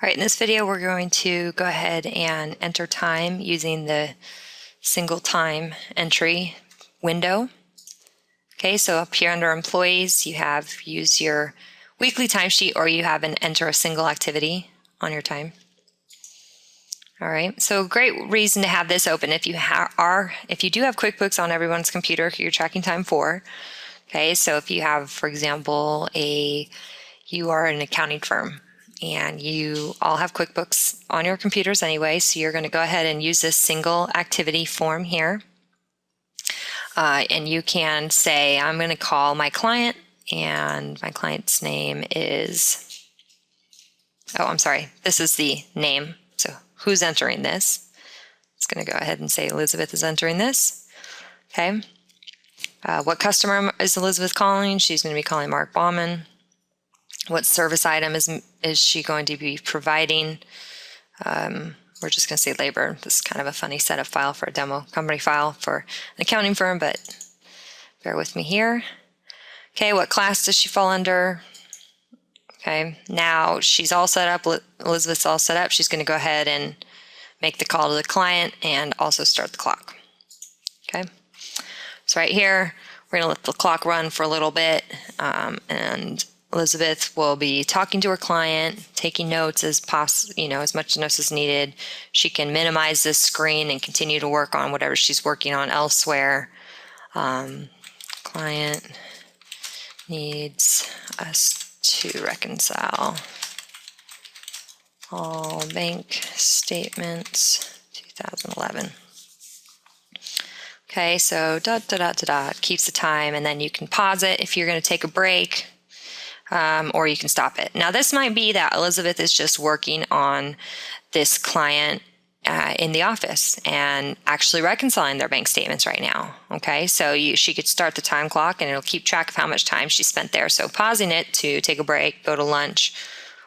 All right, in this video, we're going to go ahead and enter time using the single time entry window. Okay, so up here under employees, you have use your weekly timesheet, or you have an enter a single activity on your time. All right, so great reason to have this open if you do have QuickBooks on everyone's computer you're tracking time for. Okay, so if you have, for example, you are an accounting firm and you all have QuickBooks on your computers anyway, so you're going to go ahead and use this single activity form here. And you can say, I'm going to call my client, and my client's name is, this is the name. So who's entering this? It's going to go ahead and say Elizabeth is entering this. Okay. What customer is Elizabeth calling? She's going to be calling Mark Bauman. What service item is she going to be providing? We're just going to say labor. This is kind of a funny setup file for a demo company file for an accounting firm, but bear with me here. Okay, what class does she fall under? Okay, now she's all set up. Elizabeth's all set up. She's going to go ahead and make the call to the client and also start the clock. Okay, so right here, we're going to let the clock run for a little bit, and Elizabeth will be talking to her client, taking notes as much notes as needed. She can minimize this screen and continue to work on whatever she's working on elsewhere. Client needs us to reconcile all bank statements 2011. Okay, so keeps the time, and then you can pause it if you're going to take a break. Or you can stop it. Now this might be that Elizabeth is just working on this client in the office and actually reconciling their bank statements right now. Okay, so she could start the time clock and it'll keep track of how much time she spent there. So pausing it to take a break, go to lunch,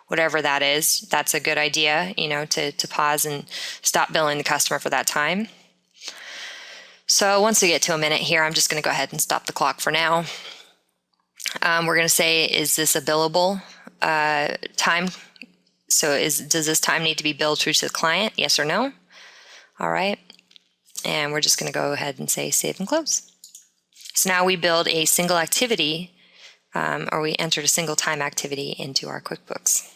whatever that is, that's a good idea, to pause and stop billing the customer for that time. So once we get to a minute here, I'm just going to go ahead and stop the clock for now. We're going to say, is this a billable time? So does this time need to be billed through to the client? Yes or no? All right. And we're just going to go ahead and say save and close. So now we build a single activity, or we entered a single time activity into our QuickBooks.